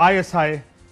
ISI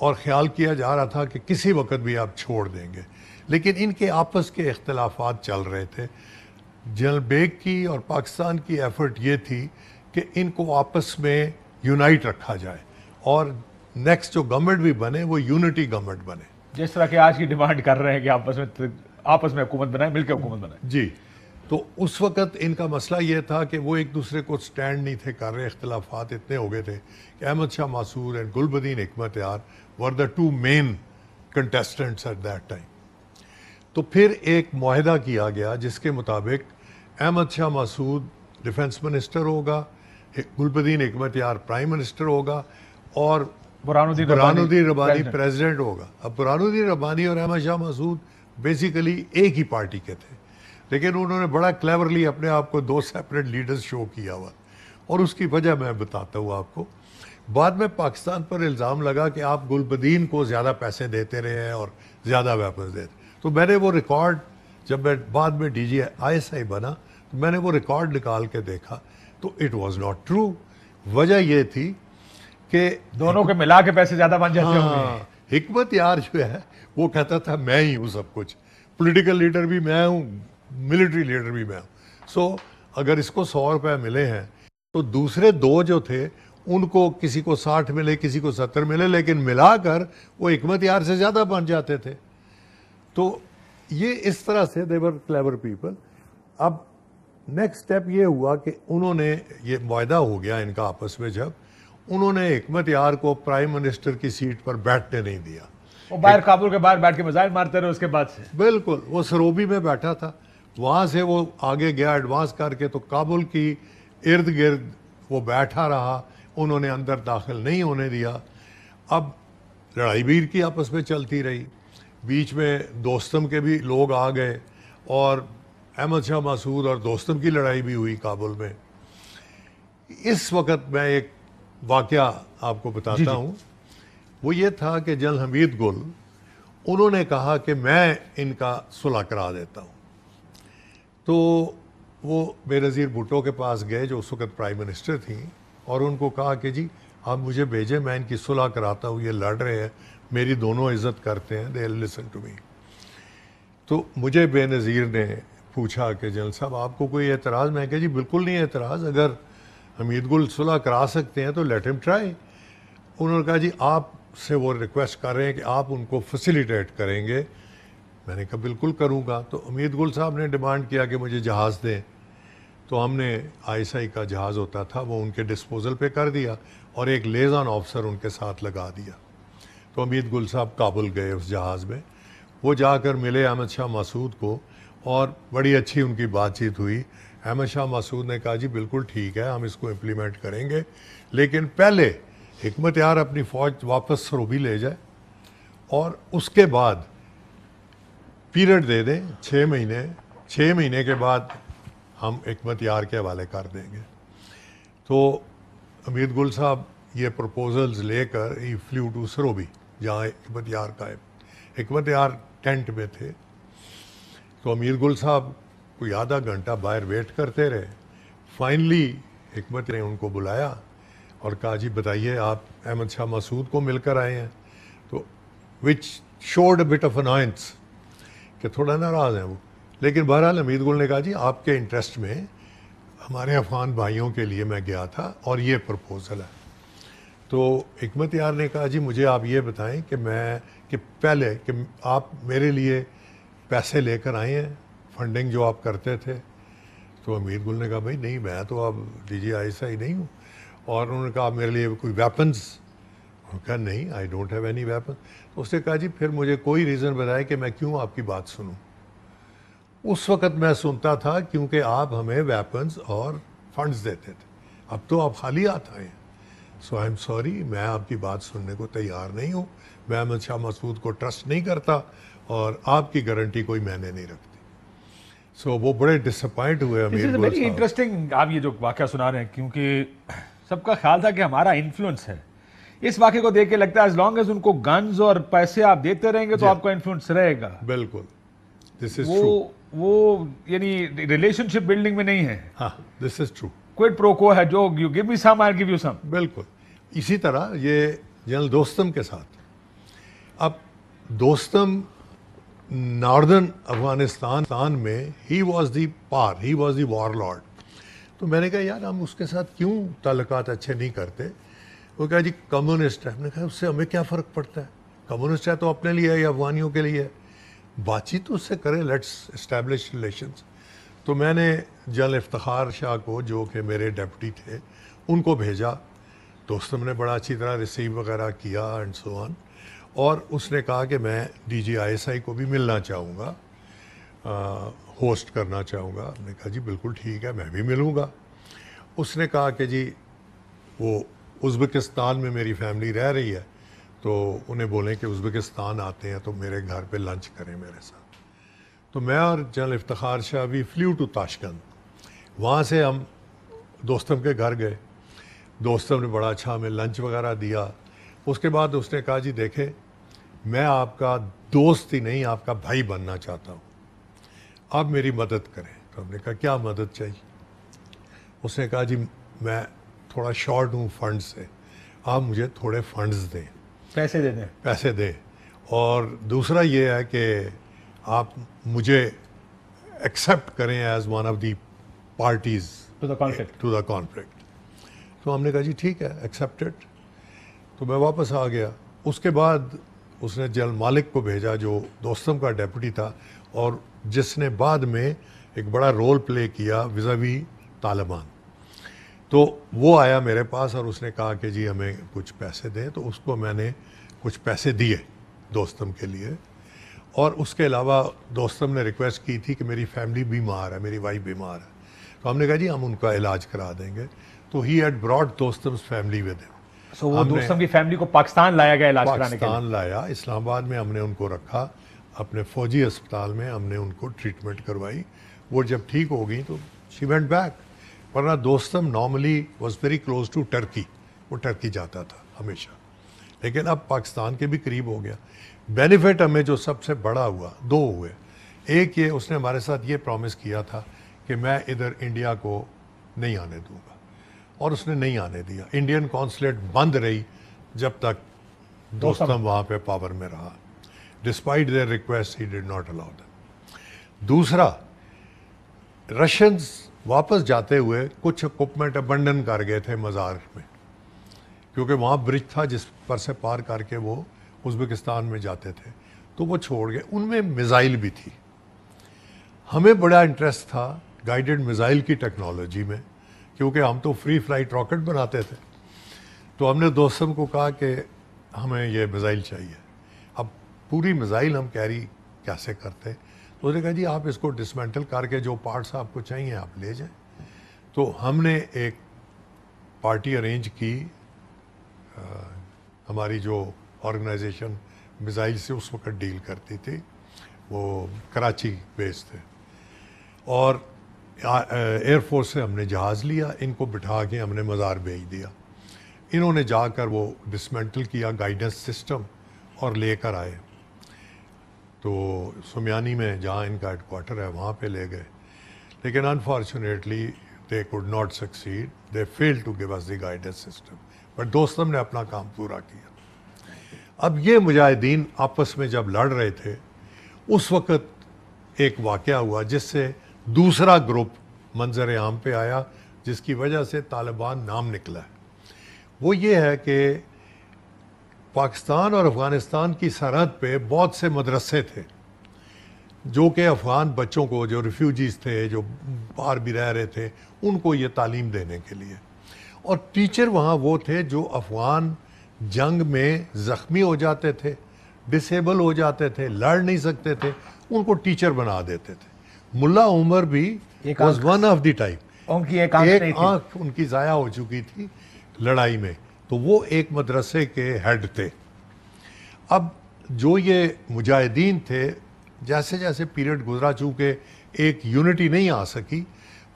اور خیال کیا جا رہا تھا کہ کسی وقت بھی آپ چھوڑ دیں گے، لیکن ان کے آپس کے اختلافات چل رہے تھے۔ جنرل بیگ کی اور پاکستان کی ایفرٹ یہ تھی کہ ان کو آپس میں یونائٹ رکھا جائے اور نیکسٹ جو گورنمنٹ بھی بنے وہ یونٹی گورنمنٹ بنے، جس طرح کہ آج کی ڈیمانڈ کر رہے ہیں کہ آپس میں حکومت بنائیں، مل کے حکومت بنائیں۔ جی۔ تو اس وقت ان کا مسئلہ یہ تھا کہ وہ ایک دوسرے کو سٹینڈ نہیں تھے کر رہے، اختلافات اتنے ہو گئے تھے کہ احمد شاہ مسعود and Gul Badin Hekmatyar were the two main contestants at that time. تو پھر ایک معاہدہ کیا گیا جس کے مطابق احمد شاہ مسعود ڈیفنس منسٹر ہوگا، گل بدین حکمت یار پرائم منسٹر ہوگا اور برہان الدین ربانی پریزیڈنٹ ہوگا۔ اب برہان الدین ربانی اور احمد شاہ مسعود بیسیکلی ایک ہی پارٹی کے تھے، لیکن انہوں نے بڑا کلیورلی اپنے آپ کو دو سیپریٹ لیڈرز شو کیا ہوا، اور اس کی وجہ میں بتاتا ہوں آپ کو۔ بعد میں پاکستان پر الزام لگا کہ آپ گل بدین کو زیادہ پیسے دیتے رہے ہیں اور زیادہ ویپنز دیتے، تو میں نے وہ ریکارڈ، جب میں بعد میں D G I S I بنا تو میں نے وہ ریکارڈ نکال کے دیکھا تو اٹ واز ناٹ ٹرو۔ وجہ یہ تھی کہ دونوں کے ملا کے پیسے زیادہ بن جاتے ہوں گے۔ حکمت یار جو ہے وہ کہتا تھا میں ہی ہوں سب کچھ، پولیٹیکل لیڈر بھی میں ہوں، ملٹری لیڈر بھی میں ہوں، سو اگر اس کو 100 روپے ملے ہیں تو دوسرے دو جو تھے ان کو کسی کو 60 ملے، کسی کو 70 ملے، لیکن ملا کر وہ حکمت یار سے زیادہ بن جاتے تھے۔ تو یہ اس طرح سے they were clever people۔ اب نیکسٹ سٹیپ یہ ہوا کہ انہوں نے، یہ معاہدہ ہو گیا ان کا آپس میں، جب انہوں نے حکمت یار کو پرائم منسٹر کی سیٹ پر بیٹھنے نہیں دیا، وہ باہر کابل کے باہر بیٹھ کے میزائل مارتے رہے اس کے بعد سے۔ بالکل، وہ سروبی میں بیٹھا تھا، وہاں سے وہ آگے گیا ایڈوانس کر کے، تو کابل کی ارد گرد وہ بیٹھا رہا، انہوں نے اندر داخل نہیں ہونے دیا۔ اب لڑائی بھی کی آپس میں چلتی رہی، بیچ میں دوستم کے بھی لوگ آ گئے اور احمد شاہ مسعود اور دوستم کی لڑائی بھی ہوئی کابل میں۔ اس وقت میں ایک واقعہ آپ کو بتاتا ہوں، وہ یہ تھا کہ جنرل حمید گل انہوں نے کہا کہ میں ان کا صلح کرا دیتا ہوں، تو وہ بے نظیر بھٹو کے پاس گئے جو اس وقت پرائم منسٹر تھیں، اور ان کو کہا کہ جی آپ مجھے بھیجیں، میں ان کی صلح کراتا ہوں، یہ لڑ رہے ہیں، میری دونوں عزت کرتے ہیں، دے لسن ٹو می۔ تو مجھے بے نظیر نے پوچھا کہ جنرل صاحب آپ کو کوئی اعتراض؟ میں کہا جی بالکل نہیں اعتراض، اگر حمید گل صلح کرا سکتے ہیں تو لیٹ ہم ٹرائی۔ انہوں نے کہا جی آپ سے وہ ریکویسٹ کر رہے ہیں کہ آپ ان کو فیسیلیٹیٹ کریں گے۔ میں نے کہا بالکل کروں گا۔ تو حمید گل صاحب نے ڈیمانڈ کیا کہ مجھے جہاز دیں، تو ہم نے آئی ایس آئی کا جہاز ہوتا تھا وہ ان کے ڈسپوزل پہ کر دیا اور ایک لیزان آفسر ان کے ساتھ لگا دیا۔ تو حمید گل صاحب کابل گئے اس جہاز میں، وہ جا کر ملے احمد شاہ مسعود کو اور بڑی اچھی ان کی بات چیت ہوئی۔ احمد شاہ مسعود نے کہا جی بالکل ٹھیک ہے، ہم اس کو امپلیمنٹ کریں گے، لیکن پہلے حکمت یار اپنی فوج واپس سروبی لے جائے اور اس کے بعد پیریڈ دے دیں 6 مہینے، 6 مہینے کے بعد ہم حکمت یار کے حوالے کر دیں گے۔ تو حمید گل صاحب یہ پروپوزلز لے کر ہی فلیو ٹو سروبی جہاں حکمت یار کا ہے۔ حکمت یار ٹینٹ میں تھے، تو حمید گل صاحب کوئی آدھا گھنٹہ باہر ویٹ کرتے رہے۔ فائنلی حکمت نے ان کو بلایا اور کہا جی بتائیے آپ احمد شاہ مسعود کو مل کر آئے ہیں، تو which should a but of invoice کہ تھوڑا ناراض ہیں وہ، لیکن بہرحال حمید گل نے کہا جی آپ کے انٹرسٹ میں ہمارے افغان بھائیوں کے لیے میں گیا تھا اور یہ پرپوزل ہے۔ تو حکمت یار نے کہا جی مجھے آپ یہ بتائیں کہ پہلے کہ آپ میرے لیے پیسے لے کر آئے ہیں، فنڈنگ جو آپ کرتے تھے؟ تو حمید گل نے کہا بھائی نہیں، میں تو اب D G I S I نہیں ہوں۔ اور انہوں نے کہا میرے لیے کوئی ویپنز؟ انہوں نے کہا نہیں، I don't have any weapon. تو اس نے کہا جی پھر مجھے کوئی ریزن بتائے کہ میں کیوں آپ کی بات سنوں۔ اس وقت میں سنتا تھا کیونکہ آپ ہمیں ویپنز اور فنڈز دیتے تھے، اب تو آپ خالی ہاتھ آئے ہیں، سو آئی ایم سوری، میں آپ کی بات سننے کو تیار نہیں ہوں، میں احمد شاہ مسعود کو ٹرسٹ نہیں کرتا اور آپ کی گارنٹی کوئی میں نے نہیں رکھتی۔ سو وہ بڑے ڈس اپوائنٹ ہوئے امیر گل ویری صاحب۔ انٹرسٹنگ آپ یہ جو واقعہ سنا رہے ہیں، کیونکہ سب کا خیال تھا کہ ہمارا انفلوئنس ہے۔ اس واقعے کو دیکھ کے لگتا ہے as long as ان کو گنز اور پیسے آپ دیتے رہیں گے تو آپ کا انفلوئنس رہے گا۔ بالکل، دس از ٹرو۔ وہ یعنی ریلیشن شپ بلڈنگ میں نہیں ہے، ہاں دس از ٹرو، کوئٹ پرو کو ہے، جو you give me some I give you some. بالکل۔ اسی طرح یہ جنرل دوستم کے ساتھ اب دوستم ناردرن افغانستان میں he was the war lord. تو میں نے کہا یار ہم اس کے ساتھ کیوں تعلقات اچھے نہیں کرتے. وہ کہا جی کمیونسٹ ہے. ہم نے کہا اس سے ہمیں کیا فرق پڑتا ہے, کمیونسٹ ہے تو اپنے لیے ہے یا افغانیوں کے لیے ہے, بات چیت تو اس سے کریں, لیٹس اسٹیبلش ریلیشنز. تو میں نے جنرل افتخار شاہ کو, جو کہ میرے ڈیپٹی تھے, ان کو بھیجا. دوستم نے بڑا اچھی طرح ریسیو وغیرہ کیا اینڈ سو آن. اور اس نے کہا کہ میں D G I S I کو بھی ملنا چاہوں گا, ہوسٹ کرنا چاہوں گا. ہم نے کہا جی بالکل ٹھیک ہے, میں بھی ملوں گا. اس نے کہا کہ جی وہ ازبکستان میں میری فیملی رہ رہی ہے, تو انہیں بولیں کہ ازبکستان آتے ہیں تو میرے گھر پہ لنچ کریں میرے ساتھ. تو میں اور جنرل افتخار شاہ بھی فلیو ٹو تاشکند. وہاں سے ہم دوستم کے گھر گئے. دوستم نے بڑا اچھا ہمیں لنچ وغیرہ دیا. اس کے بعد اس نے کہا جی دیکھیں میں آپ کا دوست ہی نہیں, آپ کا بھائی بننا چاہتا ہوں, آپ میری مدد کریں. تو ہم نے کہا کیا مدد چاہیے. اس نے کہا جی میں تھوڑا شارٹ ہوں فنڈ سے, آپ مجھے تھوڑے فنڈز دیں, پیسے دیں. اور دوسرا یہ ہے کہ آپ مجھے ایکسیپٹ کریں as one of the parties to the conflict. تو ہم نے کہا جی ٹھیک ہے, ایکسیپٹڈ. تو میں واپس آ گیا. اس کے بعد اس نے جنرل مالک کو بھیجا جو دوستم کا ڈیپٹی تھا اور جس نے بعد میں ایک بڑا رول پلے کیا وزاوی طالبان. تو وہ آیا میرے پاس اور اس نے کہا کہ جی ہمیں کچھ پیسے دیں. تو اس کو میں نے کچھ پیسے دیے دوستم کے لیے. اور اس کے علاوہ دوستم نے ریکویسٹ کی تھی کہ میری فیملی بیمار ہے, میری وائف بیمار ہے. تو ہم نے کہا جی ہم ان کا علاج کرا دیں گے. تو he had brought Dostum's family with him. So وہ دوستم کی فیملی کو پاکستان لایا گیا علاج کرانے کے لیے. پاکستان لایا, اسلام آباد میں ہم نے ان کو رکھا, اپنے فوجی اسپتال میں ہم نے ان کو ٹریٹمنٹ کروائی. وہ جب ٹھیک ہو گئی تو شی وینٹ بیک. ورنہ Dostum normally was very close to Turkey, وہ ٹرکی جاتا تھا ہمیشہ, لیکن اب پاکستان کے بھی قریب ہو گیا. بینیفٹ ہمیں جو سب سے بڑا ہوا, دو ہوئے. ایک یہ اس نے ہمارے ساتھ یہ پرومس کیا تھا کہ میں ادھر انڈیا کو نہیں آنے دوں گا, اور اس نے نہیں آنے دیا. انڈین کونسلیٹ بند رہی جب تک دوستم وہاں پہ پاور میں رہا. Despite their request he did not allow them. دوسرا, رشینز واپس جاتے ہوئے کچھ اکوپمنٹ ابنڈن کر گئے تھے مزار میں, کیونکہ وہاں برج تھا جس پر سے پار کر کے وہ ازبکستان میں جاتے تھے, تو وہ چھوڑ گئے. ان میں میزائل بھی تھی. ہمیں بڑا انٹرسٹ تھا گائیڈڈ میزائل کی ٹیکنالوجی میں, کیونکہ ہم تو فری فلائٹ راکٹ بناتے تھے. تو ہم نے دوستم کو کہا کہ ہمیں یہ میزائل چاہیے. اب پوری میزائل ہم کیری کیسے کرتے. تو اس نے کہا جی آپ اس کو ڈسمینٹل کر کے جو پارٹس آپ کو چاہیے آپ لے جائیں. تو ہم نے ایک پارٹی ارینج کی, ہماری جو آرگنائزیشن میزائل سے اس وقت ڈیل کرتی تھی, وہ کراچی بیس تھے, اور ایئر فورس سے ہم نے جہاز لیا, ان کو بٹھا کے ہم نے مزار بھیج دیا. انہوں نے جا کر وہ ڈسمینٹل کیا گائیڈنس سسٹم اور لے کر آئے. تو سمیانی میں جہاں ان کا ہیڈ کوارٹر ہے وہاں پہ لے گئے, لیکن unfortunately they could not succeed, they fail to give us the guidance system. But Dostum نے اپنا کام پورا کیا. اب یہ مجاہدین آپس میں جب لڑ رہے تھے اس وقت ایک واقعہ ہوا جس سے دوسرا گروپ منظر عام پہ آیا, جس کی وجہ سے طالبان نام نکلا ہے. وہ یہ ہے کہ پاکستان اور افغانستان کی سرحد پہ بہت سے مدرسے تھے جو کہ افغان بچوں کو, جو ریفیوجیز تھے, جو باہر بھی رہ رہے تھے, ان کو یہ تعلیم دینے کے لیے. اور ٹیچر وہاں وہ تھے جو افغان جنگ میں زخمی ہو جاتے تھے, ڈسیبل ہو جاتے تھے, لڑ نہیں سکتے تھے, ان کو ٹیچر بنا دیتے تھے. ملا عمر بھی was one of the type, ایک آنکھ ان کی ضائع ہو چکی تھی لڑائی میں, تو وہ ایک مدرسے کے ہیڈ تھے. اب جو یہ مجاہدین تھے, جیسے جیسے پیریڈ گزرا, چونکہ ایک یونٹی نہیں آ سکی,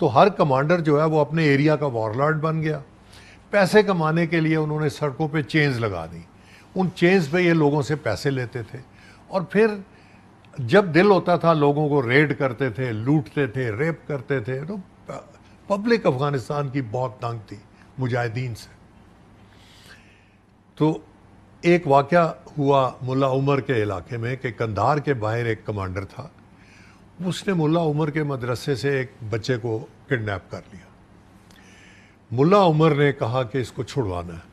تو ہر کمانڈر جو ہے وہ اپنے ایریا کا وارلارڈ بن گیا. پیسے کمانے کے لیے انہوں نے سڑکوں پہ چینز لگا دی. ان چینز پہ یہ لوگوں سے پیسے لیتے تھے, اور پھر جب دل ہوتا تھا لوگوں کو ریڈ کرتے تھے, لوٹتے تھے, ریپ کرتے تھے. تو پبلک افغانستان کی بہت تنگ تھی مجاہدین سے. تو ایک واقعہ ہوا ملا عمر کے علاقے میں کہ قندھار کے باہر ایک کمانڈر تھا, اس نے ملا عمر کے مدرسے سے ایک بچے کو کڈنیپ کر لیا. ملا عمر نے کہا کہ اس کو چھڑوانا ہے.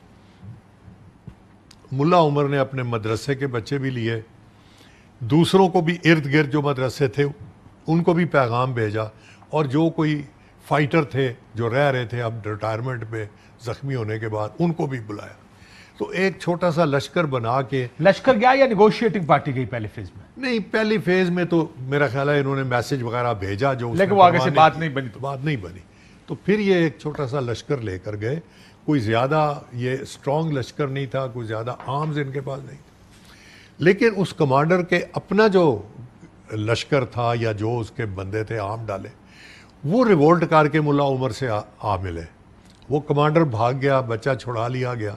ملا عمر نے اپنے مدرسے کے بچے بھی لیے, دوسروں کو بھی ارد گرد جو مدرسے تھے ان کو بھی پیغام بھیجا, اور جو کوئی فائٹر تھے جو رہ رہے تھے اب ریٹائرمنٹ پہ زخمی ہونے کے بعد, ان کو بھی بلایا. تو ایک چھوٹا سا لشکر بنا کے. لشکر گیا یا نیگوشیٹنگ پارٹی گئی پہلے فیز میں؟ نہیں, پہلی فیز میں تو میرا خیال ہے انہوں نے میسج وغیرہ بھیجا, جو لیکن وہ آگے سے بات نہیں بنی. بات نہیں بنی. تو پھر یہ ایک چھوٹا سا لشکر لے کر گئے. کوئی زیادہ یہ اسٹرانگ لشکر نہیں تھا, کوئی زیادہ آرمز ان کے پاس نہیں تھا, لیکن اس کمانڈر کے اپنا جو لشکر تھا یا جو اس کے بندے تھے آرم ڈالے, وہ ریوولٹ کر کے ملا عمر سے آ ملے. وہ کمانڈر بھاگ گیا, بچہ چھڑا لیا گیا.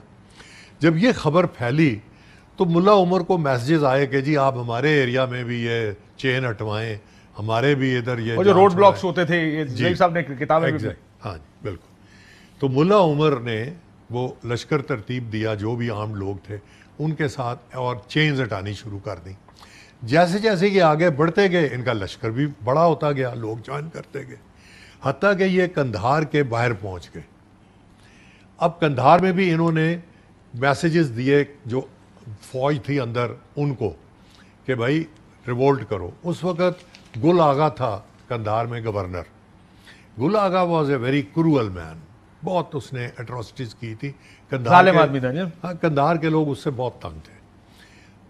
جب یہ خبر پھیلی تو ملا عمر کو میسیجز آئے کہ جی آپ ہمارے ایریا میں بھی یہ چین ہٹوائیں, ہمارے بھی ادھر یہ جو روڈ بلاکس ہوتے تھے, یہ صاحب نے کتابیں بھی. ہاں جی بالکل. تو ملا عمر نے وہ لشکر ترتیب دیا, جو بھی عام لوگ تھے ان کے ساتھ, اور چینز ہٹانی شروع کر دیں. جیسے جیسے یہ آگے بڑھتے گئے ان کا لشکر بھی بڑا ہوتا گیا, لوگ جوائن کرتے گئے, حتیٰ کہ یہ قندھار کے باہر پہنچ گئے. اب قندھار میں بھی انہوں نے میسیجز دیے جو فوج تھی اندر ان کو کہ بھائی ریوولٹ کرو. اس وقت گل آغا تھا قندھار میں governor. Gul Agha was a very cruel man, بہت اس نے اٹراسٹیز کی تھی. ظالم آدمی تھا. ہاں, قندھار کے لوگ اس سے بہت تنگ تھے.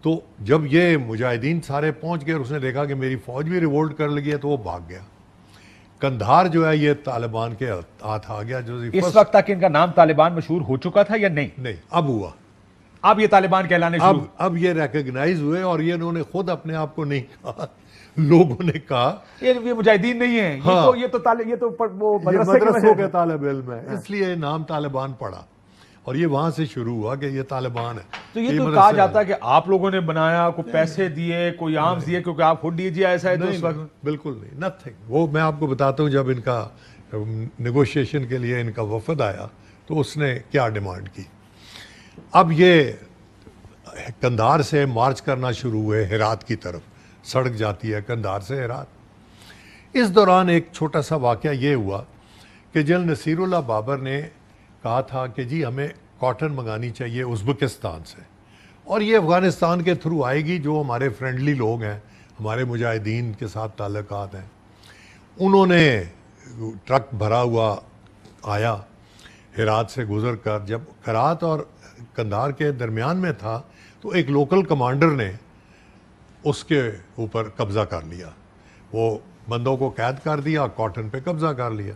تو جب یہ مجاہدین سارے پہنچ گئے اور اس نے دیکھا کہ میری فوج بھی ریوولٹ کر لگی ہے, تو وہ بھاگ گیا. قندھار جو ہے یہ طالبان کے ہاتھ آ گیا. جو اس وقت تک ان کا نام طالبان مشہور ہو چکا تھا یا نہیں؟ نہیں, اب ہوا. اب یہ طالبان کہلانے شروع. اب یہ ریکگنائز ہوئے, اور یہ انہوں نے خود اپنے آپ کو نہیں کہا, لوگوں نے کہا یہ مجاہدین نہیں ہیں, یہ تو وہ مدرسوں کے طالب علم ہے, اس لیے نام طالبان پڑا, اور یہ وہاں سے شروع ہوا کہ یہ طالبان ہے. تو یہ تو کہا جاتا ہے کہ آپ لوگوں نے بنایا, کوئی پیسے دیے, کوئی آرمز دیے, کیونکہ آپ خود DG ایسا ہے. بالکل نہیں, نتھنگ. وہ میں آپ کو بتاتا ہوں, جب ان کا نیگوشیشن کے لیے ان کا وفد آیا تو اس نے کیا ڈیمانڈ کی. اب یہ قندھار سے مارچ کرنا شروع ہوئے ہرات کی طرف, سڑک جاتی ہے قندھار سے ہرات. اس دوران ایک چھوٹا سا واقعہ یہ ہوا کہ جنرل نصیر اللہ بابر نے کہا تھا کہ جی ہمیں کاٹن منگانی چاہیے ازبکستان سے, اور یہ افغانستان کے تھرو آئے گی. جو ہمارے فرینڈلی لوگ ہیں, ہمارے مجاہدین کے ساتھ تعلقات ہیں, انہوں نے ٹرک بھرا ہوا آیا ہرات سے گزر کر. جب ہرات اور قندھار کے درمیان میں تھا تو ایک لوکل کمانڈر نے اس کے اوپر قبضہ کر لیا, وہ بندوں کو قید کر دیا, کاٹن پہ قبضہ کر لیا.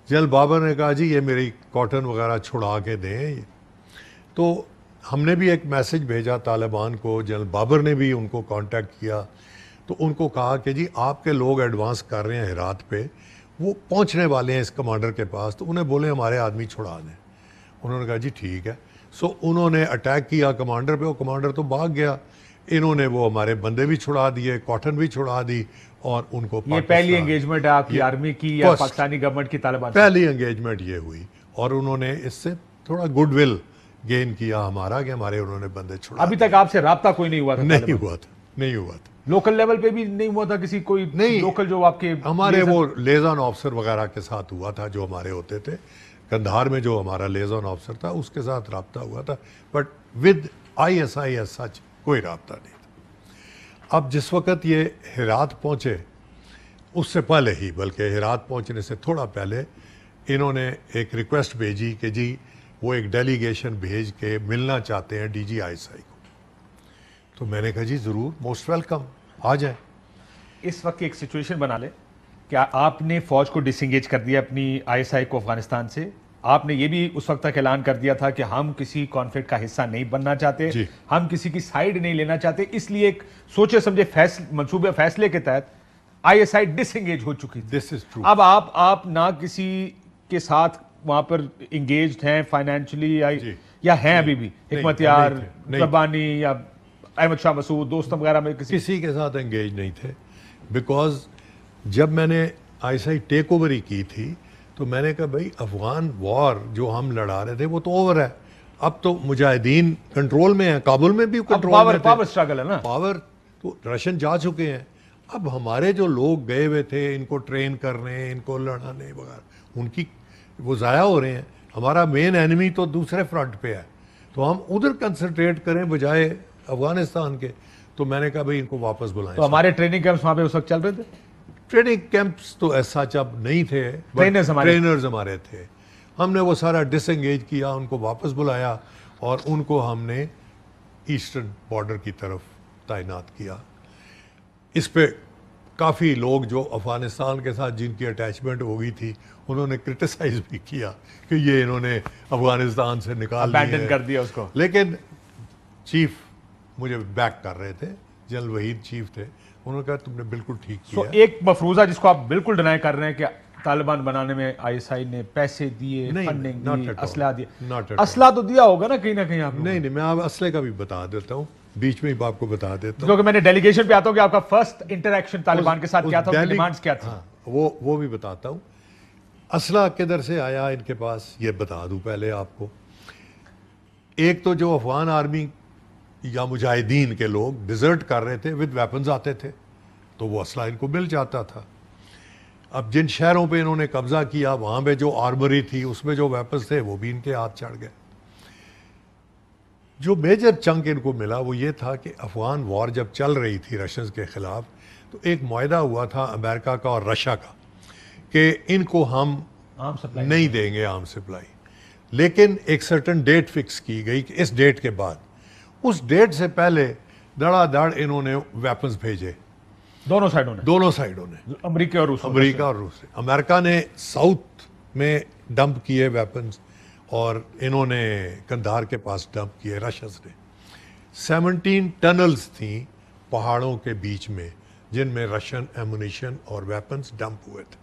جنرل بابر نے کہا جی یہ میری کاٹن وغیرہ چھڑا کے دیں. تو ہم نے بھی ایک میسج بھیجا طالبان کو, جنرل بابر نے بھی ان کو کانٹیکٹ کیا, تو ان کو کہا کہ جی آپ کے لوگ ایڈوانس کر رہے ہیں ہرات پہ, وہ پہنچنے والے ہیں اس کمانڈر کے پاس, تو انہیں بولے ہمارے آدمی چھڑا دیں. انہوں نے کہا جی ٹھیک ہے. سو انہوں نے اٹیک کیا کمانڈر پہ, وہ کمانڈر تو بھاگ گیا. انہوں نے وہ ہمارے بندے بھی چھڑا دیے, کاٹن بھی چھڑا دی, اور ان کو یہ پہلی انگیجمنٹ ہے آپ کی آرمی کی یا پاکستانی گورنمنٹ کی طالبان؟ پہلی انگیجمنٹ یہ ہوئی, اور انہوں نے اس سے تھوڑا گڈ ول گین کیا ہمارا کہ ہمارے انہوں نے بندے چھڑا. ابھی تک آپ سے رابطہ کوئی نہیں ہوا تھا؟ نہیں ہوا تھا. لوکل لیول پہ بھی نہیں ہوا تھا کسی کوئی؟ نہیں, لوکل جو آپ کے ہمارے وہ لیزان آفسر وغیرہ کے ساتھ ہوا تھا, جو ہمارے ہوتے تھے قندھار میں, جو ہمارا لیزان آفسر تھا اس کے ساتھ رابطہ ہوا تھا, but with ISI as such کوئی رابطہ نہیں تھا. اب جس وقت یہ ہرات پہنچے, اس سے پہلے ہی, بلکہ ہرات پہنچنے سے تھوڑا پہلے, انہوں نے ایک ریکویسٹ بھیجی کہ جی وہ ایک ڈیلیگیشن بھیج کے ملنا چاہتے ہیں DG ISI کو. تو میں نے کہا جی ضرور, موسٹ ویلکم, آ جائیں. اس وقت ایک سچویشن بنا لیں کہ آپ نے فوج کو ڈس انگیج کر دیا اپنی ISI کو افغانستان سے. آپ نے یہ بھی اس وقت تک اعلان کر دیا تھا کہ ہم کسی کانفلکٹ کا حصہ نہیں بننا چاہتے, ہم کسی کی سائیڈ نہیں لینا چاہتے. اس لیے ایک سوچے سمجھے منصوبے فیصلے کے تحت ISI ڈس انگیج ہو چکی تھی. اب آپ نہ کسی کے ساتھ وہاں پر انگیجڈ ہیں فائنینشلی یا ہیں ابھی بھی؟ حکمت یار, ربانی یا احمد شاہ مسعود, دوستم وغیرہ میں کسی کے ساتھ انگیج نہیں تھے. بیکاز جب میں نے ISI ٹیک اوور ہی کی تھی تو میں نے کہا بھائی افغان وار جو ہم لڑا رہے تھے وہ تو اوور ہے, اب تو مجاہدین کنٹرول میں ہیں, کابل میں بھی کنٹرول میں تھے. پاور اسٹرگل ہے نا, پاور تو رشین جا چکے ہیں. اب ہمارے جو لوگ گئے ہوئے تھے ان کو ٹرین کرنے, ان کو لڑانے وغیرہ, ان کی وہ ضائع ہو رہے ہیں. ہمارا مین اینمی تو دوسرے فرنٹ پہ ہے, تو ہم ادھر کنسنٹریٹ کریں بجائے افغانستان کے. تو میں نے کہا بھائی ان کو واپس بلائیں. تو ہمارے ٹریننگ کیمپس وہاں پہ اس وقت چل رہے تھے. ٹریننگ کیمپس تو ایسا اب نہیں تھے, ٹرینرز ہمارے تھے. ہم نے وہ سارا ڈس انگیج کیا, ان کو واپس بلایا اور ان کو ہم نے ایسٹرن بارڈر کی طرف تعینات کیا. اس پہ کافی لوگ جو افغانستان کے ساتھ جن کی اٹیچمنٹ ہو گئی تھی انہوں نے کرٹیسائز بھی کیا کہ یہ انہوں نے افغانستان سے نکال ابینڈن کر دیا اس کو. لیکن چیف مجھے بیک کر رہے تھے, جنرل وحید چیف تھے, انہوں نے کہا تم نے بالکل ٹھیک کیا. ایک مفروضہ جس کو آپ بالکل ڈینائی کر رہے ہیں کہ طالبان بنانے میں آئی ایس آئی نے پیسے دیے, فنڈنگ دی, اسلحہ دیا. اسلحہ تو دیا ہوگا نا کہیں نہ کہیں آپ نے. نہیں, میں آپ اسلحے کا بھی بتا دیتا ہوں, بیچ میں ہی آپ کو بتا دیتا ہوں, کیونکہ میں نے ڈیلیگیشن پہ آتا ہوں کہ آپ کا فرسٹ انٹریکشن طالبان کے ساتھ کیا تھا, ڈیمانڈز کیا تھی. وہ بھی بتاتا ہوں. اسلحہ کدھر سے آیا ان کے پاس یہ بتا دوں پہلے آپ کو. ایک تو جو افغان آرمی یا مجاہدین کے لوگ ڈیزرٹ کر رہے تھے ود ویپنز آتے تھے تو وہ اسلحہ ان کو مل جاتا تھا. اب جن شہروں پہ انہوں نے قبضہ کیا وہاں پہ جو آرمری تھی اس میں جو ویپنز تھے وہ بھی ان کے ہاتھ چڑھ گئے. جو میجر چنک ان کو ملا وہ یہ تھا کہ افغان وار جب چل رہی تھی رشینز کے خلاف تو ایک معاہدہ ہوا تھا امریکہ کا اور رشیا کا کہ ان کو ہم نہیں دیں گے عام سپلائی, لیکن ایک سرٹن ڈیٹ فکس کی گئی کہ اس ڈیٹ کے بعد, اس ڈیٹ سے پہلے دڑا دڑ انہوں نے ویپنز بھیجے دونوں سائڈوں نے, امریکہ اور روس. امریکہ نے ساؤتھ میں ڈمپ کیے ویپنز اور انہوں نے کندھار کے پاس ڈمپ کیے رشیز نے. 17 ٹنلز تھیں پہاڑوں کے بیچ میں جن میں رشین ایمونیشن اور ویپنز ڈمپ ہوئے تھے.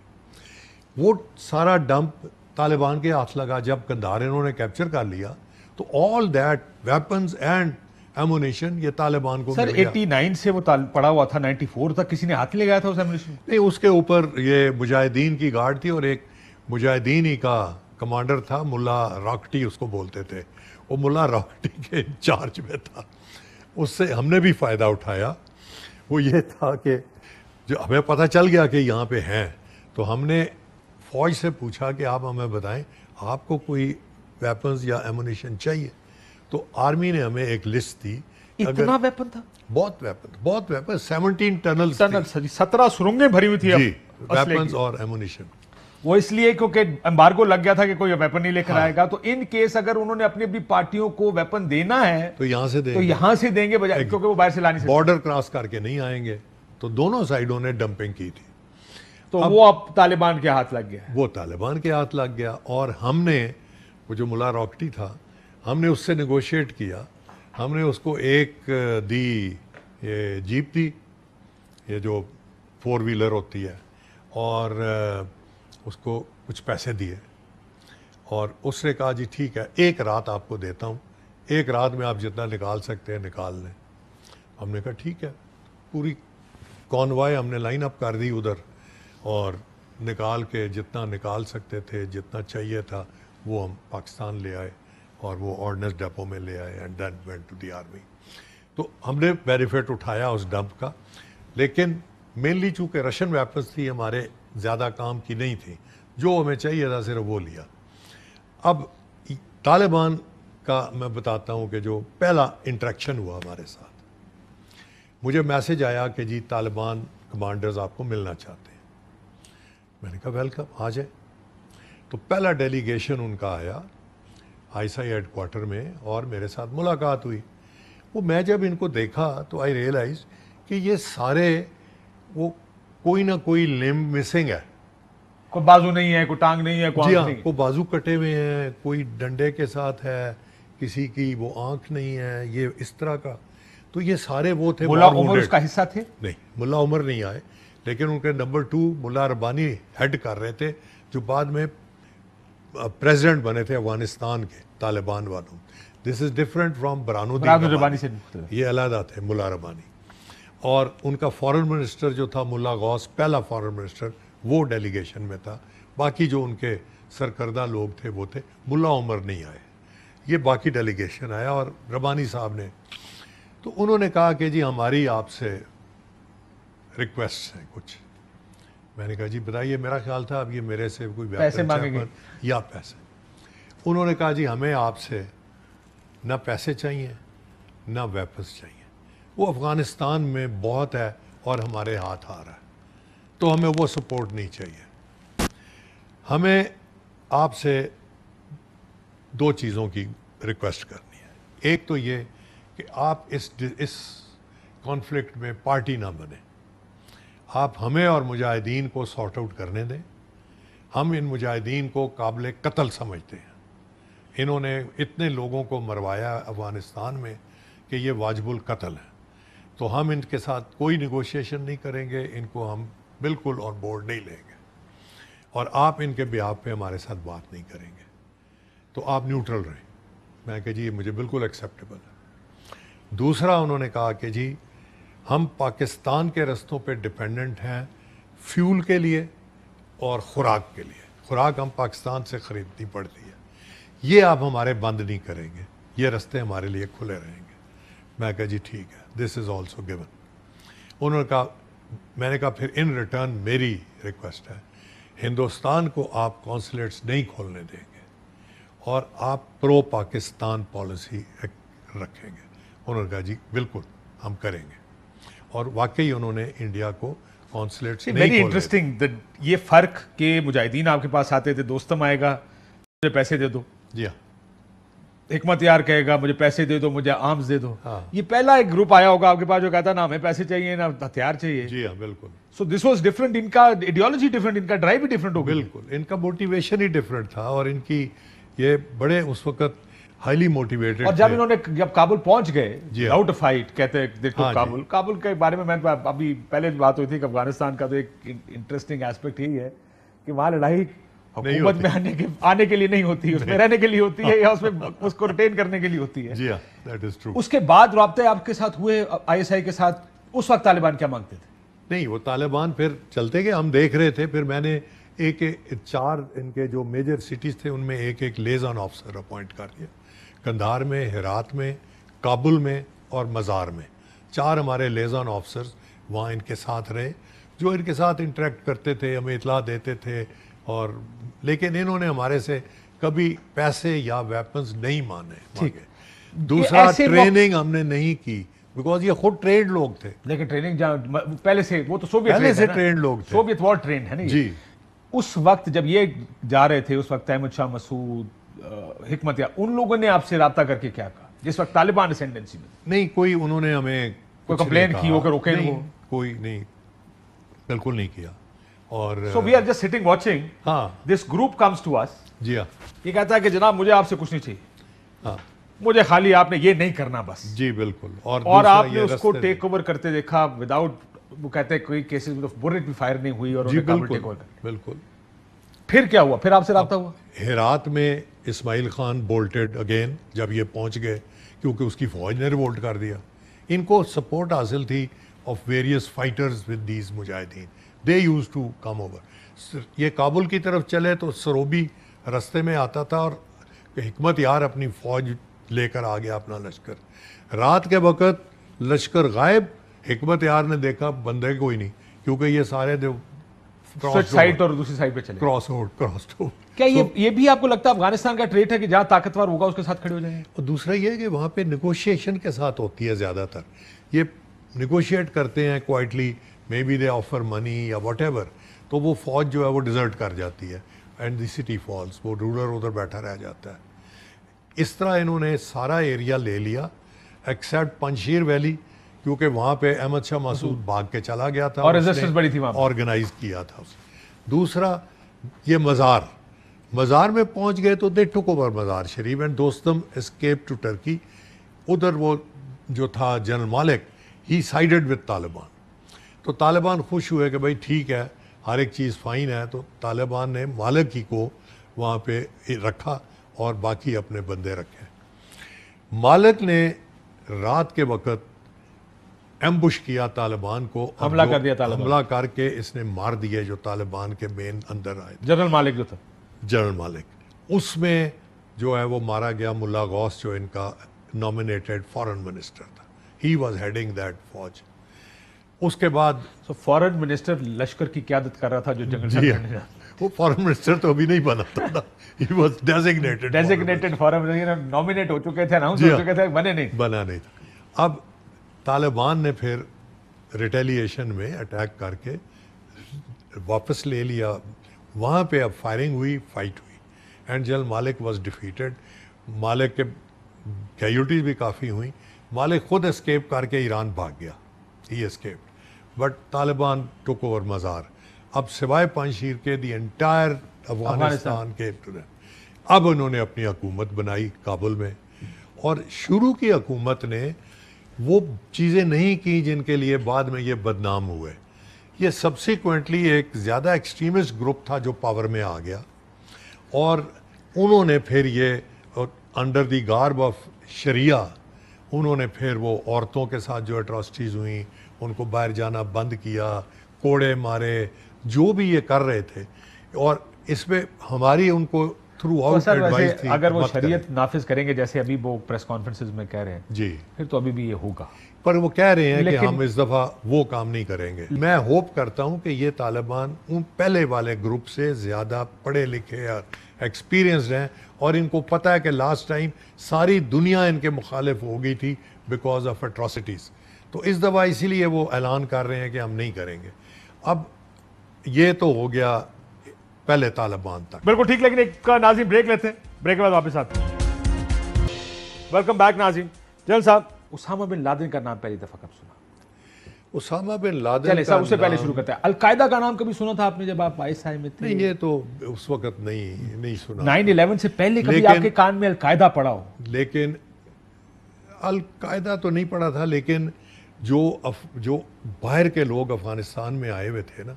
وہ سارا ڈمپ طالبان کے ہاتھ لگا. جب کندھار انہوں نے کیپچر کر لیا تو all that weapons and ammunition یہ طالبان کو مل گیا. 89 سے وہ پڑا ہوا تھا, 94 تک کسی نے ہاتھ نہیں لگایا تھا اس ایمونیشن. نہیں, اس کے اوپر یہ مجاہدین کی گارڈ تھی اور ایک مجاہدین ہی کا کمانڈر تھا, ملا راکٹی اس کو بولتے تھے. وہ ملا راکٹی کے انچارج میں تھا. اس سے ہم نے بھی فائدہ اٹھایا. وہ یہ تھا کہ جو ہمیں پتہ چل گیا کہ یہاں پہ ہیں تو ہم نے فوج سے پوچھا کہ آپ ہمیں بتائیں آپ کو کوئی ویپنز یا ایمونیشن چاہیے. تو آرمی نے ہمیں ایک لسٹ دی. اتنا ویپن تھا؟ بہت ویپن 17 ٹنلز 17 سرنگیں بھری ہوئی تھی جی ویپنز اور ایمونیشن. وہ اس لیے کیونکہ امبارگو لگ گیا تھا کہ کوئی ویپن نہیں لے کر آئے گا, تو ان کیس اگر انہوں نے اپنی اپنی پارٹیوں کو ویپن دینا ہے تو یہاں سے دیں گے بجائے, کیونکہ وہ باہر سے لانے سے بارڈر کراس کر کے نہیں آئیں گے. تو دونوں سائیڈوں نے ڈمپنگ کی تھی. تو وہ اب طالبان کے ہاتھ لگ گیا. اور ہم نے وہ جو ملا راکٹی تھا ہم نے اس سے نیگوشیٹ کیا. ہم نے اس کو ایک دی یہ جیپ دی, یہ جو 4 ویلر ہوتی ہے, اور اس کو کچھ پیسے دیے اور اس نے کہا جی ٹھیک ہے 1 رات آپ کو دیتا ہوں, 1 رات میں آپ جتنا نکال سکتے ہیں نکال لیں. ہم نے کہا ٹھیک ہے. پوری کانوائے ہم نے لائن اپ کر دی ادھر اور نکال کے جتنا نکال سکتے تھے, جتنا چاہیے تھا وہ ہم پاکستان لے آئے اور وہ آرڈننس ڈیپو میں لے آئے and then went to the army. تو ہم نے بینیفٹ اٹھایا اس ڈمپ کا, لیکن مینلی چونکہ رشین ویپنز تھی ہمارے زیادہ کام کی نہیں تھی, جو ہمیں چاہیے تھا صرف وہ لیا. اب طالبان کا میں بتاتا ہوں کہ جو پہلا انٹریکشن ہوا ہمارے ساتھ, مجھے میسج آیا کہ جی طالبان کمانڈرز آپ کو ملنا چاہتے ہیں. میں نے کہا ویلکم, آ جائیں. تو پہلا ڈیلیگیشن ان کا آیا آئی ہیڈ کوارٹر میں اور میرے ساتھ ملاقات ہوئی. وہ میں جب ان کو دیکھا تو آئی ریئلائز کہ یہ سارے وہ کوئی نہ کوئی لمب مسنگ ہے. کوئی بازو نہیں ہے, کوئی ٹانگ نہیں ہے, جی ہاں, کوئی بازو کٹے ہوئے ہیں, کوئی ڈنڈے کے ساتھ ہے, کسی کی وہ آنکھ نہیں ہے, یہ اس طرح کا. تو یہ سارے وہ تھے. ملا عمر اس کا حصہ تھے؟ نہیں, ملا عمر نہیں آئے, لیکن ان کے نمبر 2 ملا ربانی ہیڈ کر رہے تھے, جو بعد میں پریزیڈنٹ بنے تھے افغانستان کے طالبان والوں. دس از ڈفرینٹ فرام برہانودین ربانی سے, یہ علیحدہ تھے ملا ربانی. اور ان کا فارن منسٹر جو تھا ملا غوث, پہلا فارن منسٹر, وہ ڈیلیگیشن میں تھا. باقی جو ان کے سرکردہ لوگ تھے وہ تھے. ملا عمر نہیں آئے. یہ باقی ڈیلیگیشن آیا اور ربانی صاحب نے تو انہوں نے کہا کہ جی ہماری آپ سے ریکویسٹ ہیں کچھ. میں نے کہا جی بتائیے. میرا خیال تھا اب یہ میرے سے کوئی پیسے مانگیں گے یا پیسے. انہوں نے کہا جی ہمیں آپ سے نہ پیسے چاہیے نہ ویپنس چاہیے. وہ افغانستان میں بہت ہے اور ہمارے ہاتھ آ رہا ہے تو ہمیں وہ سپورٹ نہیں چاہیے. ہمیں آپ سے 2 چیزوں کی ریکویسٹ کرنی ہے. ایک تو یہ کہ آپ اس کانفلکٹ میں پارٹی نہ بنیں. آپ ہمیں اور مجاہدین کو سارٹ آؤٹ کرنے دیں. ہم ان مجاہدین کو قابل قتل سمجھتے ہیں. انہوں نے اتنے لوگوں کو مروایا افغانستان میں کہ یہ واجب القتل ہے. تو ہم ان کے ساتھ کوئی نیگوشیشن نہیں کریں گے. ان کو ہم بالکل آن بورڈ نہیں لیں گے اور آپ ان کے بیاف پہ ہمارے ساتھ بات نہیں کریں گے. تو آپ نیوٹرل رہیں. میں کہ جی یہ مجھے بالکل ایکسیپٹیبل ہے. دوسرا انہوں نے کہا کہ جی ہم پاکستان کے رستوں پہ ڈپینڈنٹ ہیں فیول کے لیے اور خوراک کے لیے. خوراک ہم پاکستان سے خریدنی پڑتی ہے. یہ آپ ہمارے بند نہیں کریں گے. یہ رستے ہمارے لیے کھلے رہیں گے. میں کہا جی ٹھیک ہے. دس از آلسو گیون. انہوں نے کہا میں نے کہا پھر ان ریٹرن میری ریکویسٹ ہے ہندوستان کو آپ کونسلیٹس نہیں کھولنے دیں گے اور آپ پرو پاکستان پالیسی رکھیں گے. انہوں نے کہا جی بالکل ہم کریں گے. اور واقعی انہوں نے انڈیا کو کونسلیٹس نہیں ویری انٹرسٹنگ. یہ فرق کہ مجاہدین آپ کے پاس آتے تھے دوستم آئے گا مجھے پیسے دے دو. جی ہاں. حکمت یار کہے گا مجھے پیسے دے دو مجھے آرمز دے دو. یہ پہلا ایک گروپ آیا ہوگا آپ کے پاس جو کہتا نہ ہمیں پیسے چاہیے نہ ہتھیار چاہیے. جی ہاں بالکل. سو دس واز ڈفرنٹ. ان کا ایڈیالوجی ڈفرنٹ, ان کا ڈرائیو بھی ڈفرنٹ ہوگا. بالکل. ان کا موٹیویشن ہی ڈفرنٹ تھا اور ان کی یہ بڑے اس وقت ہائیلی موٹیویٹڈ. اور جب انہوں نے جب کابل پہنچ گئے آؤٹ فائٹ کہتے ہیں کابل کے بارے میں ابھی پہلے بات ہوئی تھی کہ افغانستان کا تو ایک انٹرسٹنگ ایسپیکٹ یہی ہے کہ وہاں لڑائی حکومت میں آنے کے لیے نہیں ہوتی, اس میں رہنے کے لیے ہوتی ہے یا اس میں اس کو ریٹین کرنے کے لیے ہوتی ہے. جی ہاں دیٹ از ٹرو. اس کے بعد رابطے آپ کے ساتھ ہوئے آئی ایس آئی کے ساتھ, اس وقت طالبان کیا مانگتے تھے؟ نہیں وہ طالبان پھر چلتے گئے, ہم دیکھ رہے تھے. پھر میں نے 4 ان کے جو میجر سٹیز تھے ان میں ایک لیزان آفیسر اپوائنٹ کر دیا. قندھار میں, ہرات میں, کابل میں اور مزار میں 4 ہمارے لیزان آفیسرز وہاں ان کے ساتھ رہے جو ان کے ساتھ انٹریکٹ کرتے تھے, ہمیں اطلاع دیتے تھے. اور لیکن انہوں نے ہمارے سے کبھی پیسے یا ویپنز نہیں مانگے. دوسرا ٹریننگ ہم نے نہیں کی بیکاز یہ خود ٹرینڈ لوگ تھے. لیکن ٹریننگ پہلے سے وہ تو سوویت پہلے سے ٹرینڈ لوگ تھے. سوویت وار ٹرینڈ ہے نا جی. اس وقت جب یہ جا رہے تھے اس وقت احمد شاہ مسعود, حکمت یار, ان لوگوں نے آپ سے رابطہ کر کے کیا کہا جس وقت طالبان اسینڈنسی میں؟ نہیں کوئی انہوں نے ہمیں کوئی کمپلین کی ہو کہ روکے نہیں, کوئی نہیں, بالکل نہیں کیا. اور so we are just sitting watching. ہاں this group comes to us. جی ہاں. یہ کہتا ہے کہ جناب مجھے آپ سے کچھ نہیں چاہیے, ہاں مجھے خالی آپ نے یہ نہیں کرنا بس. جی بالکل. اور آپ نے اس کو ٹیک اوور کرتے دیکھا وداؤٹ, وہ کہتے ہیں کوئی کیسز میں بلٹ بھی فائر نہیں ہوئی اور جی بالکل بالکل. پھر کیا ہوا؟ پھر آپ سے رابطہ ہوا؟ ہرات میں اسماعیل خان بولٹڈ اگین جب یہ پہنچ گئے کیونکہ اس کی فوج نے ریوولٹ کر دیا. ان کو سپورٹ حاصل تھی of various fighters with these مجاہدین. They use to come over. یہ کابل کی طرف چلے تو سروبی رستے میں آتا تھا اور حکمت یار اپنی فوج لے کر آ گیا اپنا لشکر. رات کے وقت لشکر غائب, حکمت یار نے دیکھا بندے کوئی نہیں کیونکہ یہ سارے سائڈ اور دوسری سائڈ پہ چلے کراس اوٹ. کیا یہ بھی آپ کو لگتا ہے افغانستان کا ٹریٹ ہے کہ جہاں طاقتور ہوگا اس کے ساتھ کھڑے ہو جائیں گے؟ اور دوسرا یہ ہے کہ وہاں پہ نیگوشیشن کے ساتھ ہوتی ہے زیادہ تر. یہ نیگوشیٹ کرتے ہیں quietly, maybe they offer money یا واٹ ایور, تو وہ فوج جو ہے وہ ڈیزرٹ کر جاتی ہے اینڈ دی سٹی فالس. وہ رولر ادھر بیٹھا رہ جاتا ہے. اس طرح انہوں نے سارا ایریا لے لیا ایکسیپٹ پنجشیر ویلی کیونکہ وہاں پہ احمد شاہ مسعود بھاگ کے چلا گیا تھا اور ریزسٹنس بڑی تھی وہاں, آرگنائز کیا تھا اس. دوسرا یہ مزار میں پہنچ گئے تو دے took over Mazar Sharif and Dostum escape to Turkey. ادھر وہ جو تھا general Malik he sided with Taliban. تو طالبان خوش ہوئے کہ بھائی ٹھیک ہے ہر ایک چیز فائن ہے. تو طالبان نے مالک ہی کو وہاں پہ رکھا اور باقی اپنے بندے رکھے. مالک نے رات کے وقت ایمبوش کیا طالبان کو, حملہ کر دیا طالبان, حملہ کر کے اس نے مار دیے جو طالبان کے مین اندر آئے. جنرل مالک جو تھا, جنرل مالک, اس میں جو ہے وہ مارا گیا. ملا غوث جو ان کا نامینیٹڈ فارن منسٹر تھا, ہی واز ہیڈنگ دیٹ فوج. اس کے بعد فارن منسٹر لشکر کی قیادت کر رہا تھا جو جنگل جی وہ فارن منسٹر تو ابھی نہیں بنا تھا, he was designated foreign minister, nominate ہو چکے تھے, اناؤنس ہو چکے تھے, بنا نہیں تھا. اب طالبان نے پھر ریٹیلیشن میں اٹیک کر کے واپس لے لیا. وہاں پہ اب فائرنگ ہوئی, فائٹ ہوئی, and general Malik was defeated. Malik کے کیجولٹیز بھی کافی ہوئیں. مالک خود اسکیپ کر کے ایران بھاگ گیا, ہی اسکیپڈ, بٹ طالبان ٹوک اوور مزار. اب سوائے پنجشیر کے دی انٹائر افغانستان کے اب انہوں نے اپنی حکومت بنائی کابل میں, اور شروع کی حکومت نے وہ چیزیں نہیں کی جن کے لیے بعد میں یہ بدنام ہوئے. یہ سبسیکوینٹلی ایک زیادہ ایکسٹریمسٹ گروپ تھا جو پاور میں آ گیا, اور انہوں نے پھر یہ انڈر دی گارب آف شریعہ انہوں نے پھر وہ عورتوں کے ساتھ جو اٹراسٹیز ہوئیں ان کو باہر جانا بند کیا, کوڑے مارے, جو بھی یہ کر رہے تھے. اور اس میں ہماری ان کو تھرو آؤٹ ایڈوائز تھی اگر وہ شریعت نافذ کریں گے جیسے ابھی وہ پریس کانفرنسز میں کہہ رہے ہیں, جی پھر تو ابھی بھی یہ ہوگا. پر وہ کہہ رہے ہیں کہ ہم اس دفعہ وہ کام نہیں کریں گے. میں ہوپ کرتا ہوں کہ یہ طالبان ان پہلے والے گروپ سے زیادہ پڑھے لکھے اور ایکسپیرینسڈ ہیں, اور ان کو پتہ ہے کہ لاسٹ ٹائم ساری دنیا ان کے مخالف ہو گئی تھی بیکاز آف اٹراسٹیز. تو اس دفعہ اسی لیے وہ اعلان کر رہے ہیں کہ ہم نہیں کریں گے. اب یہ تو ہو گیا پہلے طالبان تک. بالکل ٹھیک, لیکن ایک کا ناظرین بریک لیتے ہیں, بریک کے بعد واپس آتے ہیں. ویلکم بیک ناظرین. جنرل صاحب, اسامہ بن لادن کا نام پہلی دفعہ کب سنا؟ اسامہ بن لادن چلے صاحب اس سے پہلے شروع کرتے ہیں. القاعدہ کا نام کبھی سنا تھا آپ نے جب آپ ISI میں تھے؟ نہیں, یہ تو اس وقت نہیں سنا. 9/11 سے پہلے کبھی آپ کے کان میں القاعدہ پڑا ہو؟ لیکن القاعدہ تو نہیں پڑا تھا, لیکن جو باہر کے لوگ افغانستان میں آئے ہوئے تھے نا,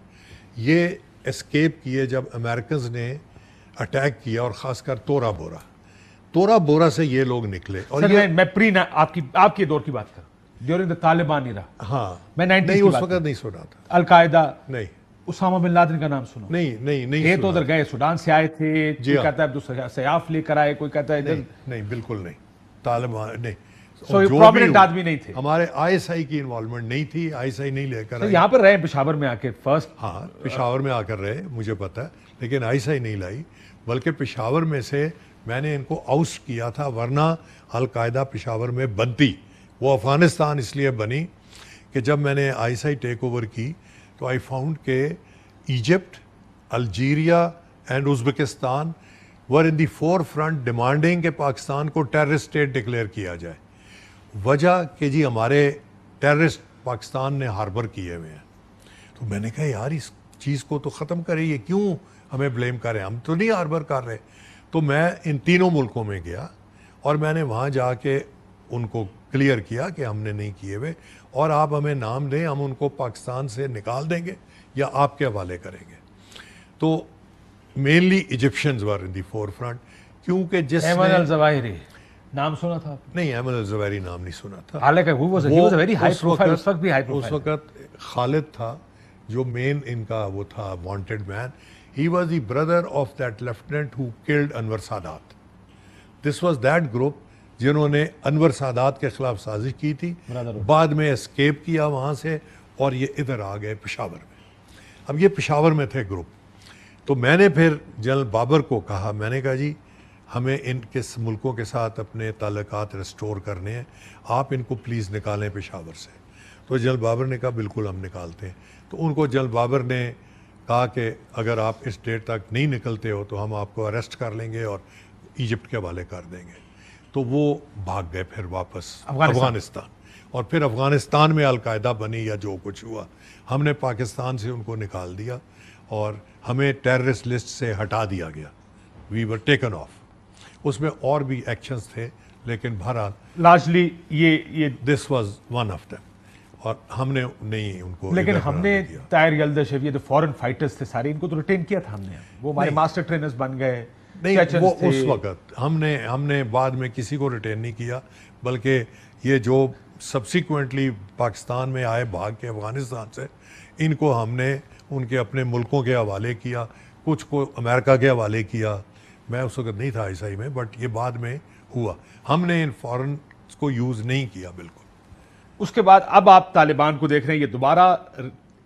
یہ اسکیپ کیے جب امریکنز نے اٹیک کیا, اور خاص کر تورا بورا سے یہ لوگ نکلے. اور میں آپ کے دور کی بات کر ڈیورنگ دا طالبان ایرا. ہاں, میں نہیں اس وقت نہیں سنا تھا القاعدہ. نہیں, اسامہ بن لادن کا نام سنا؟ نہیں یہ تو ادھر گئے, سوڈان سے آئے تھے, کوئی کہتا ہے سیاف لے کر آئے, کوئی کہتا ہے نہیں, بالکل نہیں. طالبان نہیں, پرومیننٹ آدمی نہیں تھے. ہمارے ISI کی انوالومنٹ نہیں تھی, ISI نہیں لے کر. یہاں پر رہے پشاور میں آ کے فرسٹ؟ ہاں, پشاور میں آ کر رہے, مجھے پتا ہے, لیکن ISI نہیں لائی, بلکہ پشاور میں سے میں نے ان کو آؤسٹ کیا تھا, ورنہ القاعدہ پشاور میں بنتی. وہ افغانستان اس لیے بنی کہ جب میں نے ISI ٹیک اوور کی تو آئی فاؤنڈ کہ Egypt, Algeria and Uzbekistan were in the forefront demanding کہ پاکستان کو ٹیررسٹ اسٹیٹ ڈکلیئر کیا جائے. وجہ کہ جی ہمارے ٹیررسٹ پاکستان نے ہاربر کیے ہوئے ہیں. تو میں نے کہا یار اس چیز کو تو ختم کرے, یہ کیوں ہمیں بلیم کریں, ہم تو نہیں ہاربر کر رہے. تو میں ان تینوں ملکوں میں گیا اور میں نے وہاں جا کے ان کو کلیئر کیا کہ ہم نے نہیں کیے ہوئے, اور آپ ہمیں نام دیں, ہم ان کو پاکستان سے نکال دیں گے یا آپ کے حوالے کریں گے. تو mainly Egyptians were in the forefront, کیونکہ جس ایمن الظواہری نام سنا تھا؟ نہیں, ایمن الظواہری نام نہیں سنا تھا. حالانکہ اس وقت خالد تھا جو مین ان کا وہ تھا wanted man. He was the brother of that lieutenant who killed Anwar Sadat. This was that group جنہوں نے انور سادات کے خلاف سازش کی تھی, بعد میں اسکیپ کیا وہاں سے, اور یہ ادھر آ گئے پشاور میں. اب یہ پشاور میں تھے گروپ. تو میں نے پھر جنرل بابر کو کہا, میں نے کہا جی ہمیں ان کے ملکوں کے ساتھ اپنے تعلقات ریسٹور کرنے ہیں, آپ ان کو پلیز نکالیں پشاور سے. تو جنرل بابر نے کہا بالکل ہم نکالتے ہیں. تو ان کو جنرل بابر نے کہا کہ اگر آپ اس ڈیٹ تک نہیں نکلتے ہو تو ہم آپ کو اریسٹ کر لیں گے اور ایجپٹ کے حوالے کر دیں گے. تو وہ بھاگ گئے پھر واپس افغانستان, اور پھر افغانستان میں القاعدہ بنی یا جو کچھ ہوا. ہم نے پاکستان سے ان کو نکال دیا اور ہمیں ٹیررسٹ لسٹ سے ہٹا دیا گیا. وی ور ٹیکن آف. اس میں اور بھی ایکشنز تھے, لیکن بہرحال لارجلی یہ this was one of them. اور ہم نے نہیں ان کو, لیکن ہم نے طاہر یلدش, یہ جو فورن فائٹرز تھے سارے, ان کو تو ریٹین کیا تھا ہم نے. وہ ہمارے ماسٹر ٹرینرز بن گئے. نہیں, وہ اس وقت ہم نے بعد میں کسی کو ریٹین نہیں کیا, بلکہ یہ جو سبسیکوینٹلی پاکستان میں آئے بھاگ کے افغانستان سے, ان کو ہم نے ان کے اپنے ملکوں کے حوالے کیا, کچھ کو امریکہ کے حوالے کیا, میں اس وقت نہیں تھا ISI میں, بٹ یہ بعد میں ہوا. ہم نے ان فورن کو یوز نہیں کیا بالکل. اس کے بعد اب آپ طالبان کو دیکھ رہے ہیں, یہ دوبارہ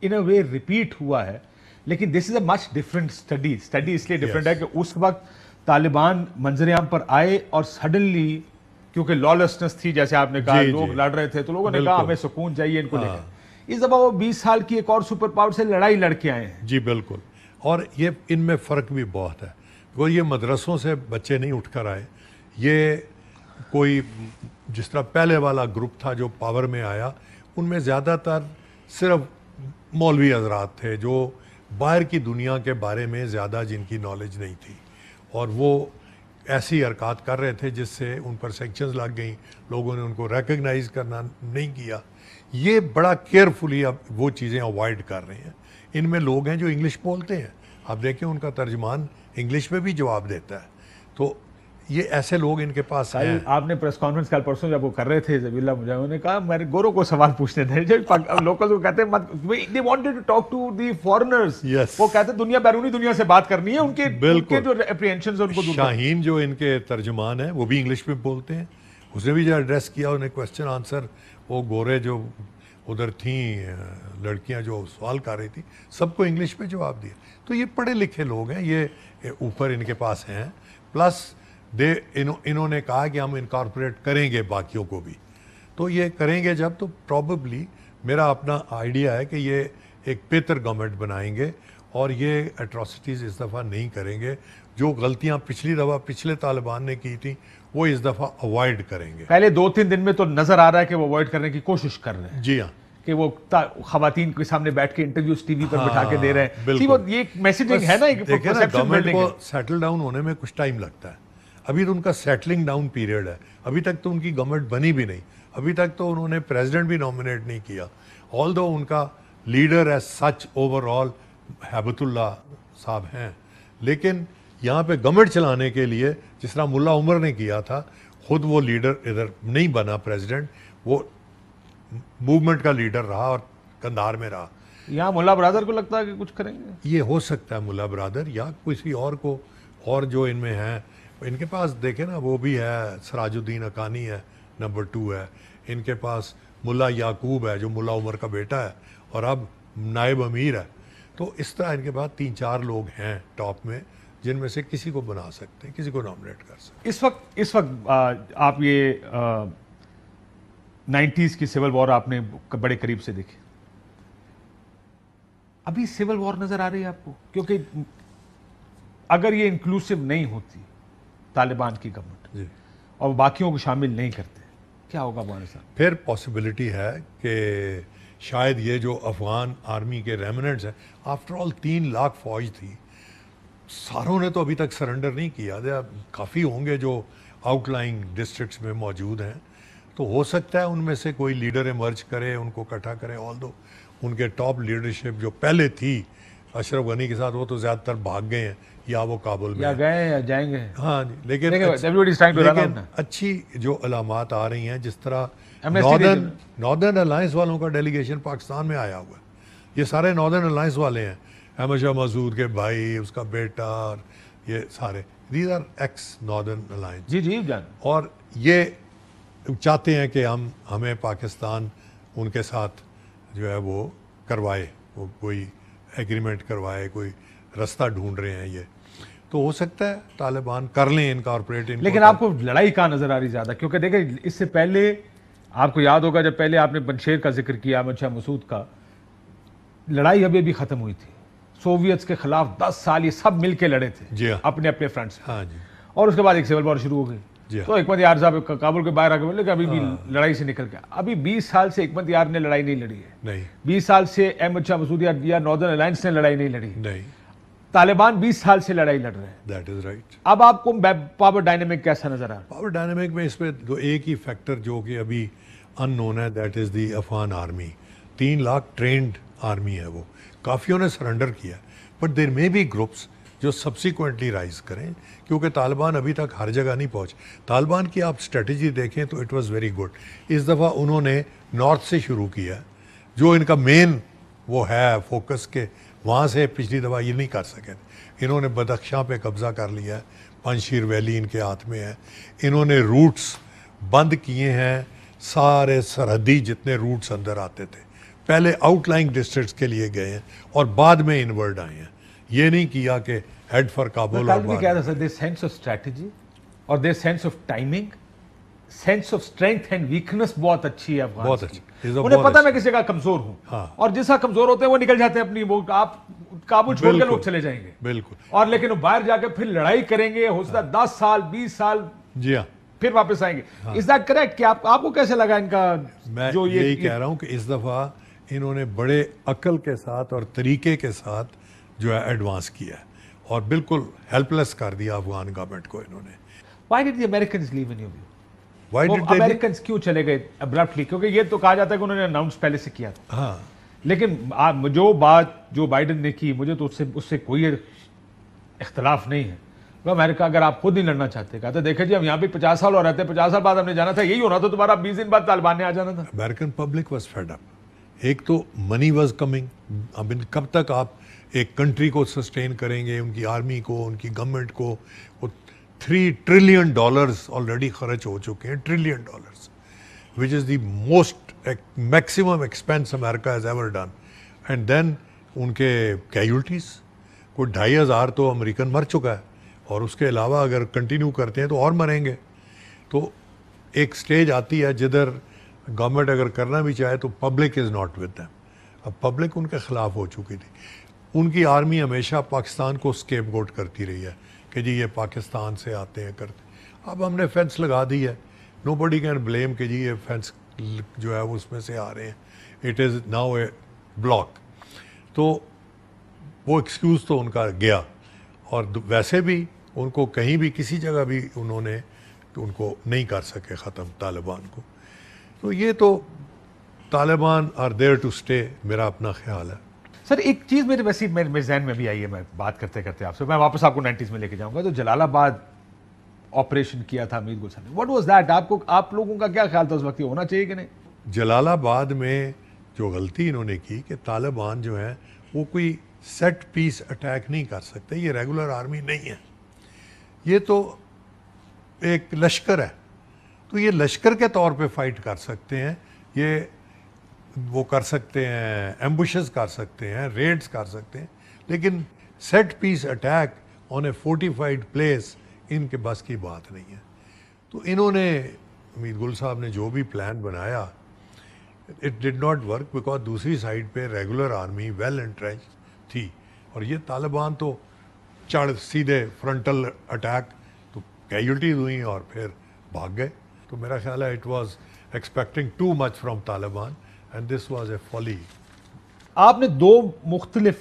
ان اے وے ریپیٹ ہوا ہے, لیکن دس از اے مچ ڈفرنٹ اسٹڈی اس لیے ڈفرنٹ ہے کہ اس وقت طالبان منظر عام پر آئے اور سڈنلی, کیونکہ لالیسنس تھی جیسے آپ نے کہا, لوگ لڑ رہے تھے تو لوگوں نے کہا ہمیں سکون چاہیے ان کو لے کر. اس دفعہ وہ 20 سال کی ایک اور سپر پاور سے لڑائی لڑ کے آئے ہیں. جی بالکل, اور یہ ان میں فرق بھی بہت ہے. وہ یہ مدرسوں سے بچے نہیں اٹھ کر آئے, یہ کوئی جس طرح پہلے والا گروپ تھا جو پاور میں آیا, ان میں زیادہ تر صرف مولوی حضرات تھے جو باہر کی دنیا کے بارے میں زیادہ جن کی نالج نہیں تھی, اور وہ ایسی حرکات کر رہے تھے جس سے ان پر سینکشنز لگ گئیں, لوگوں نے ان کو ریکگنائز کرنا نہیں کیا. یہ بڑا کیئرفلی اب وہ چیزیں اوائڈ کر رہے ہیں. ان میں لوگ ہیں جو انگلش بولتے ہیں, آپ دیکھیں ان کا ترجمان انگلش میں بھی جواب دیتا ہے. تو یہ ایسے لوگ ان کے پاس ہیں. آپ نے پریس کانفرنس کل پرسوں جب وہ کر رہے تھے ذبیح اللہ مجاہد نے کہا میرے گوروں کو سوال پوچھنے تھے, جو لوکل کو کہتے ہیں they wanted to talk to the foreigners. وہ کہتے ہیں دنیا بیرونی دنیا سے بات کرنی ہے, ان کے جو اپریہنشنز ان کو دور. شاہین جو ان کے ترجمان ہیں وہ بھی انگلش میں بولتے ہیں, اس نے بھی جو ایڈریس کیا انہیں کویسچن آنسر, وہ گورے جو ادھر تھیں لڑکیاں جو سوال کر رہی تھی سب کو انگلش میں جواب دیا. تو یہ پڑھے لکھے لوگ ہیں, یہ اوپر ان کے پاس ہیں. پلس انہوں نے کہا کہ ہم انکارپوریٹ کریں گے باقیوں کو بھی, تو یہ کریں گے جب, تو پروبیبلی میرا اپنا آئیڈیا ہے کہ یہ ایک بہتر گورنمنٹ بنائیں گے اور یہ اٹراسٹیز اس دفعہ نہیں کریں گے. جو غلطیاں پچھلی دفعہ پچھلے طالبان نے کی تھیں وہ اس دفعہ اوائڈ کریں گے. پہلے 2-3 دن میں تو نظر آ رہا ہے کہ وہ اوائڈ کرنے کی کوشش کر رہے ہیں. جی ہاں, کہ وہ خواتین کے سامنے بیٹھ کے انٹرویوز ٹی وی پر بٹھا کے دے رہے ہیں. وہ یہ ایک میسیجنگ ہے نا, ایک پرسیپشن بلڈنگ ہے. کو سیٹل ڈاؤن ہونے میں کچھ ٹائم لگتا ہے. ابھی تو ان کا سیٹلنگ ڈاؤن پیریڈ ہے, ابھی تک تو ان کی گورنمنٹ بنی بھی نہیں, ابھی تک تو انہوں نے پریزیڈنٹ بھی نامنیٹ نہیں کیا. آل دو ان کا leader as such overall Haibatullah sahib ہیں, لیکن یہاں پہ گورنمنٹ چلانے کے لیے جس طرح ملا عمر نے کیا تھا, خود وہ لیڈر ادھر نہیں بنا پریزیڈنٹ, وہ موومنٹ کا لیڈر رہا اور کندھار میں رہا. یہاں ملا برادر کو لگتا ہے کہ کچھ کریں گے. یہ ہو سکتا ہے ملا برادر یا کسی اور کو, اور جو ان میں ہیں ان کے پاس دیکھیں نا, وہ بھی ہے سراج الدین حقانی ہے, نمبر 2 ہے ان کے پاس, ملا یعقوب ہے جو ملا عمر کا بیٹا ہے اور اب نائب امیر ہے. تو اس طرح ان کے بعد 3-4 لوگ ہیں ٹاپ میں جن میں سے کسی کو بنا سکتے ہیں, کسی کو نامنیٹ کر سکتے ہیں. اس وقت آپ یہ 90s کی سول وار آپ نے بڑے قریب سے دیکھی, ابھی سول وار نظر آ رہی ہے آپ کو؟ کیونکہ اگر یہ انکلوسیو نہیں ہوتی طالبان کی گورنمنٹ جی, اور باقیوں کو شامل نہیں کرتے, کیا ہوگا افغانستان؟ پھر پاسبلٹی ہے کہ شاید یہ جو افغان آرمی کے ریمننٹس ہیں, آفٹر آل 3 لاکھ فوج تھی, ساروں نے تو ابھی تک سرنڈر نہیں کیا. کافی ہوں گے جو آؤٹ لائنگ ڈسٹرکٹس میں موجود ہیں, تو ہو سکتا ہے ان میں سے کوئی لیڈر ایمرج کرے, ان کو اکٹھا کرے. آل دو ان کے ٹاپ لیڈرشپ جو پہلے تھی اشرف غنی کے ساتھ, وہ تو زیادہ تر بھاگ گئے ہیں یا وہ کابل میں یا گئے ہیں یا جائیں گے. ہاں جی, لیکن اچھی جو علامات آ رہی ہیں, جس طرح ناردرن الائنس والوں کا ڈیلیگیشن پاکستان میں آیا ہوا ہے. یہ سارے ناردرن الائنس والے ہیں, احمد شاہ مسعود کے بھائی, اس کا بیٹا, اور یہ سارے these are ex Northern Alliance. جی جی جان. اور یہ چاہتے ہیں کہ ہمیں پاکستان ان کے ساتھ جو ہے وہ کروائے, وہ کوئی ایگریمنٹ کروائے, کوئی رستہ ڈھونڈ رہے ہیں. یہ تو ہو سکتا ہے طالبان کر لیں انکارپوریٹ. لیکن آپ کو لڑائی کہاں نظر آ رہی زیادہ؟ کیونکہ دیکھیں اس سے پہلے آپ کو یاد ہوگا جب پہلے آپ نے پنشیر کا ذکر کیا, احمد شاہ مسعود کا, لڑائی ابھی بھی ختم ہوئی تھی. سوویتس کے خلاف 10 سال یہ سب مل کے لڑے تھے جی اپنے اپنے فرنٹس. ہاں جی. اور اس کے بعد ایک سول وار شروع ہو گئی. تو حکمت یار صاحب کابل کے باہر آ کے بولے کہ ابھی بھی لڑائی سے نکل گیا. ابھی 20 سال سے حکمت یار نے لڑائی نہیں لڑی ہے. نہیں. 20 سال سے احمد شاہ مسعود یا ناردرن الائنس نے لڑائی نہیں لڑی. نہیں. طالبان 20 سال سے لڑائی لڑ رہے ہیں. That is right. اب آپ کو پاور ڈائنامک کیسا نظر آ رہا ہے؟ پاور ڈائنامک میں اس پہ ایک ہی فیکٹر جو کہ ابھی ان نون ہے, that is the Afghan army. 3 lakh trained army ہے, وہ کافیوں نے سرنڈر کیا, but there may be groups جو سبسیکوینٹلی رائز کریں, کیونکہ طالبان ابھی تک ہر جگہ نہیں پہنچے. طالبان کی آپ اسٹریٹجی دیکھیں تو اٹ واز ویری گڈ. اس دفعہ انہوں نے نارتھ سے شروع کیا, جو ان کا مین وہ ہے فوکس کے, وہاں سے پچھلی دفعہ یہ نہیں کر سکے. انہوں نے بدخشاں پہ قبضہ کر لیا ہے, پانشیر ویلی ان کے ہاتھ میں ہے. انہوں نے روٹس بند کیے ہیں, سارے سرحدی جتنے روٹس اندر آتے تھے پہلے آؤٹ لائنگ ڈسٹرکٹس کے لیے گئے ہیں اور بعد میں انورڈ آئے ہیں. یہ نہیں کیا کہ ہیڈ فار کابل. اور کیا تھا دیر سینس آف اسٹریٹجی اور their sense of timing, sense of strength and weakness بہت اچھی ہے افغان بہت کی. اچھی. انہیں پتا میں کس جگہ کمزور ہوں, ہاں. اور جس کا کمزور ہوتے ہیں وہ نکل جاتے ہیں اپنی, وہ آپ کابل چھوڑ کے لوگ چلے جائیں گے بالکل. اور لیکن وہ باہر جا کے پھر لڑائی کریں گے, ہو سکتا 10 سال 20 سال جی ہاں پھر واپس آئیں گے. از دیٹ کریکٹ کہ آپ کو کیسے لگا ان کا میں جو یہی کہہ رہا ہوں کہ اس دفعہ انہوں نے بڑے عقل کے ساتھ اور طریقے کے ساتھ جو ہے ایڈوانس کیا ہے اور بالکل ہیلپ لیس کر دیا افغان گورنمنٹ کو انہوں نے. Why did the Americans leave in your view? Why did they leave? Americans کیوں چلے گئے ابرپٹلی؟ کیونکہ یہ تو کہا جاتا ہے کہ انہوں نے اناؤنس پہلے سے کیا تھا, ہاں لیکن جو بات جو بائیڈن نے کی مجھے تو اس سے کوئی اختلاف نہیں ہے. وہ امریکہ اگر آپ خود نہیں لڑنا چاہتے, کہتے دیکھیں جی ہم یہاں پہ 50 سال اور رہتے ہیں, 50 سال بعد ہم نے جانا تھا, یہی ہونا تھا تمہارا, 20 دن بعد طالبان نے آ جانا تھا. American public was fed up. ایک تو منی واز کمنگ. اب کب تک آپ ایک کنٹری کو سسٹین کریں گے, ان کی آرمی کو, ان کی گورنمنٹ کو. وہ $3 ٹریلین آلریڈی خرچ ہو چکے ہیں, $1 trillion, which is the most maximum expense America has ever done. And then ان کے کیجولٹیز کوئی 2,500 تو امریکن مر چکا ہے, اور اس کے علاوہ اگر کنٹینیو کرتے ہیں تو اور مریں گے. تو ایک سٹیج آتی ہے جدھر گورنمنٹ اگر کرنا بھی چاہے تو public is not with them. اب پبلک ان کے خلاف ہو چکی تھی. ان کی آرمی ہمیشہ پاکستان کو اسکیپ گوٹ کرتی رہی ہے کہ جی یہ پاکستان سے آتے ہیں کرتے. اب ہم نے فینس لگا دی ہے, نو بڈی کین بلیم کہ جی یہ فینس جو ہے وہ اس میں سے آ رہے ہیں. It is now a block. تو وہ ایکسکیوز تو ان کا گیا, اور ویسے بھی ان کو کہیں بھی کسی جگہ بھی انہوں نے ان کو نہیں کر سکے ختم طالبان کو. تو یہ تو Taliban are there to stay, میرا اپنا خیال ہے. سر ایک چیز میرے ذہن میں بھی آئی ہے, میں بات کرتے کرتے آپ سے, میں واپس آپ کو 90s میں لے کے جاؤں گا. تو جلال آباد آپریشن کیا تھا امیر گل صاحب نے, واٹ واز دیٹ؟ آپ لوگوں کا کیا خیال تھا اس وقت, یہ ہونا چاہیے کہ نہیں؟ جلال آباد میں جو غلطی انہوں نے کی کہ طالبان جو ہیں وہ کوئی سیٹ پیس اٹیک نہیں کر سکتے, یہ ریگولر آرمی نہیں ہے, یہ تو ایک لشکر ہے. تو یہ لشکر کے طور پہ فائٹ کر سکتے ہیں, یہ وہ کر سکتے ہیں, ایمبوشز کر سکتے ہیں, ریڈز کر سکتے ہیں, لیکن set piece attack on a fortified place ان کے بس کی بات نہیں ہے. تو انہوں نے, امید گل صاحب نے جو بھی پلان بنایا, it did not work, because دوسری سائڈ پہ ریگولر آرمی ویل انٹرینچ تھی, اور یہ طالبان تو چڑھ سیدھے فرنٹل اٹیک, تو کیجولٹیز ہوئیں اور پھر بھاگ گئے. تو میرا خیال ہے it was expecting too much from Taliban and this was a folly. آپ نے دو مختلف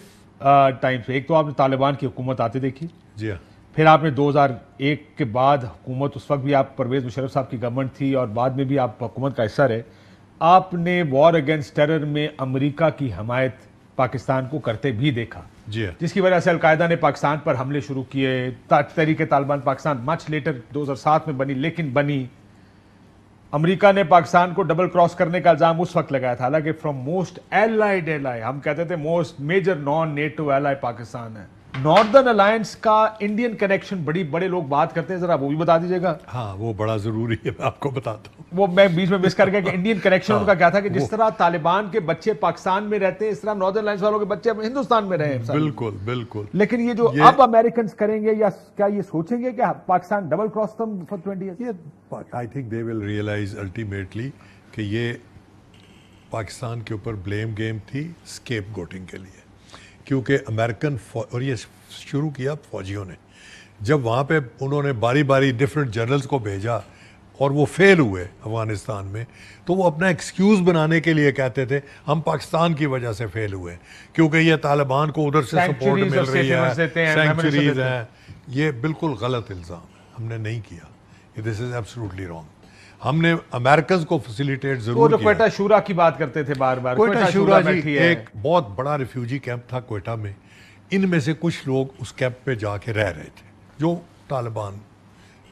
ٹائم سے, ایک تو آپ نے طالبان کی حکومت آتے دیکھی, جی ہاں, پھر آپ نے 2001 کے بعد حکومت, اس وقت بھی آپ پرویز مشرف صاحب کی گورنمنٹ تھی اور بعد میں بھی آپ حکومت کا حصہ رہے. آپ نے وار اگینسٹ ٹیرر میں امریکہ کی حمایت پاکستان کو کرتے بھی دیکھا, جی ہاں, جس کی وجہ سے القاعدہ نے پاکستان پر حملے شروع کیے. تحریک طالبان پاکستان مچ لیٹر 2007 میں بنی, لیکن بنی. امریکہ نے پاکستان کو ڈبل کراس کرنے کا الزام اس وقت لگایا تھا, حالانکہ فرام موسٹ ایلائڈ ہم کہتے تھے most major non NATO ally Pakistan ہے. ناردرن الائنس کا انڈین کنیکشن بڑے لوگ بات کرتے ہیں, ذرا وہ بھی بتا دیجیے گا. ہاں وہ بڑا ضروری ہے, میں آپ کو بتاتا ہوں. وہ میں بیچ میں مس کر گیا کہ انڈین کنیکشن ان کا کیا تھا, کہ جس طرح طالبان کے بچے پاکستان میں رہتے ہیں اس طرح ناردرن الائنس والوں کے بچے ہندوستان میں رہے ہیں. بالکل بالکل. لیکن یہ جو اب امریکنز کریں گے, یا کیا یہ سوچیں گے کہ Pakistan double cross them for 20 years? I think they will realise ultimately کہ یہ پاکستان کے اوپر بلیم گیم تھی اسکیپ گوٹنگ کے لیے, کیونکہ امریکن, اور یہ شروع کیا فوجیوں نے, جب وہاں پہ انہوں نے باری باری ڈفرینٹ جنرلز کو بھیجا اور وہ فیل ہوئے افغانستان میں, تو وہ اپنا ایکسکیوز بنانے کے لیے کہتے تھے ہم پاکستان کی وجہ سے فیل ہوئے کیونکہ یہ طالبان کو ادھر سے سپورٹ مل رہی ہے, سینکچریز ہیں. یہ بالکل غلط الزام ہے, ہم نے نہیں کیا, دس از ایبسولوٹلی رانگ. ہم نے امریکنز کو فیسیلیٹیٹ ضرور کیا. کوئٹہ شورا کی بات کرتے تھے بار بار, کوئٹہ شورا جی ایک بہت بڑا ریفیوجی کیمپ تھا کوئٹہ میں. ان میں سے کچھ لوگ اس کیمپ پہ جا کے رہ رہے تھے, جو طالبان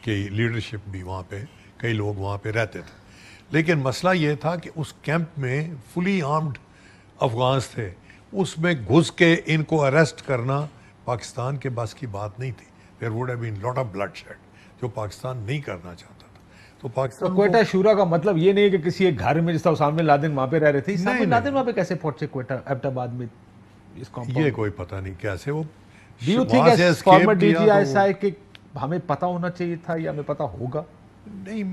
کی لیڈرشپ بھی وہاں پہ, کئی لوگ وہاں پہ رہتے تھے. لیکن مسئلہ یہ تھا کہ اس کیمپ میں فلی آرمڈ افغانز تھے, اس میں گھس کے ان کو اریسٹ کرنا پاکستان کے بس کی بات نہیں تھی. there would have been lot of bloodshed, جو پاکستان نہیں کرنا چاہتا تھا. تو پاکستان کوئٹہ شورا کا مطلب یہ نہیں ہے کہ کسی ایک گھر میں جس طرح اسامہ بن لادن وہاں پہ رہ رہے تھے. اسامہ بن لادن وہاں پہ کیسے پہنچے کوئٹہ ایبٹ آباد میں اس کمپاؤنڈ؟ یہ کوئی پتہ نہیں کیسے وہ Do you think as former DGI کہ ہمیں پتہ ہونا چاہیے تھا یا ہمیں پتہ ہوگا؟ نہیں,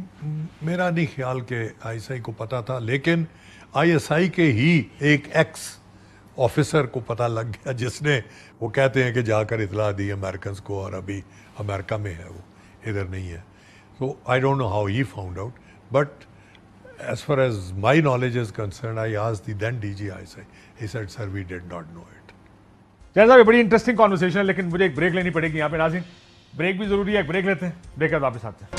میرا نہیں خیال کہ ISI کو پتہ تھا, لیکن ISI کے ہی ایک ایکس آفیسر کو پتہ لگ گیا جس نے, وہ کہتے ہیں کہ جا کر اطلاع دی امریکنز کو, اور ابھی امریکہ میں ہے, وہ ادھر نہیں ہے. So I don't know how he found out, but as far as my knowledge is concerned, I asked the then DG ISI. He said, sir, we did not know it. جیسا بھی بڑی انٹرسٹنگ کانورسیشن ہے, لیکن مجھے ایک break لینی پڑے گی یہاں پہ. ناظرین بریک بھی ضروری ہے, ایک بریک لیتے ہیں, بریک کے بعد واپس آتے ہیں.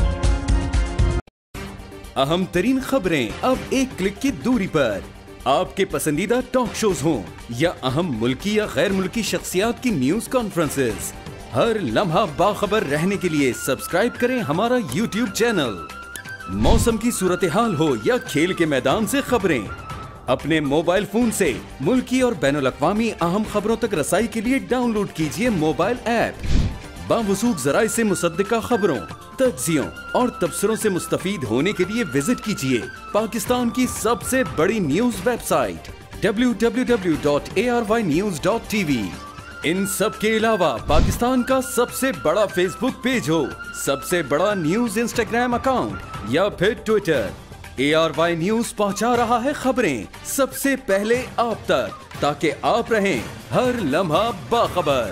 اہم ترین خبریں اب ایک کلک کی دوری پر. آپ کے پسندیدہ ٹاک شوز ہوں یا اہم ملکی یا غیر ملکی شخصیات کی نیوز کانفرنسز, ہر لمحہ باخبر رہنے کے لیے سبسکرائب کریں ہمارا یوٹیوب چینل. موسم کی صورتحال ہو یا کھیل کے میدان سے خبریں, اپنے موبائل فون سے ملکی اور بین الاقوامی اہم خبروں تک رسائی کے لیے ڈاؤن لوڈ کیجیے موبائل ایپ. باوثوق ذرائع سے مصدقہ خبروں, تجزیوں اور تبصروں سے مستفید ہونے کے لیے وزٹ کیجیے پاکستان کی سب سے بڑی نیوز ویب سائٹ www.arYnews.tv. ان سب کے علاوہ پاکستان کا سب سے بڑا فیس بک پیج ہو, سب سے بڑا نیوز انسٹاگرام اکاؤنٹ یا پھر ٹویٹر, ARY نیوز پہنچا رہا ہے خبریں سب سے پہلے آپ تک, تاکہ آپ رہیں ہر لمحہ باخبر.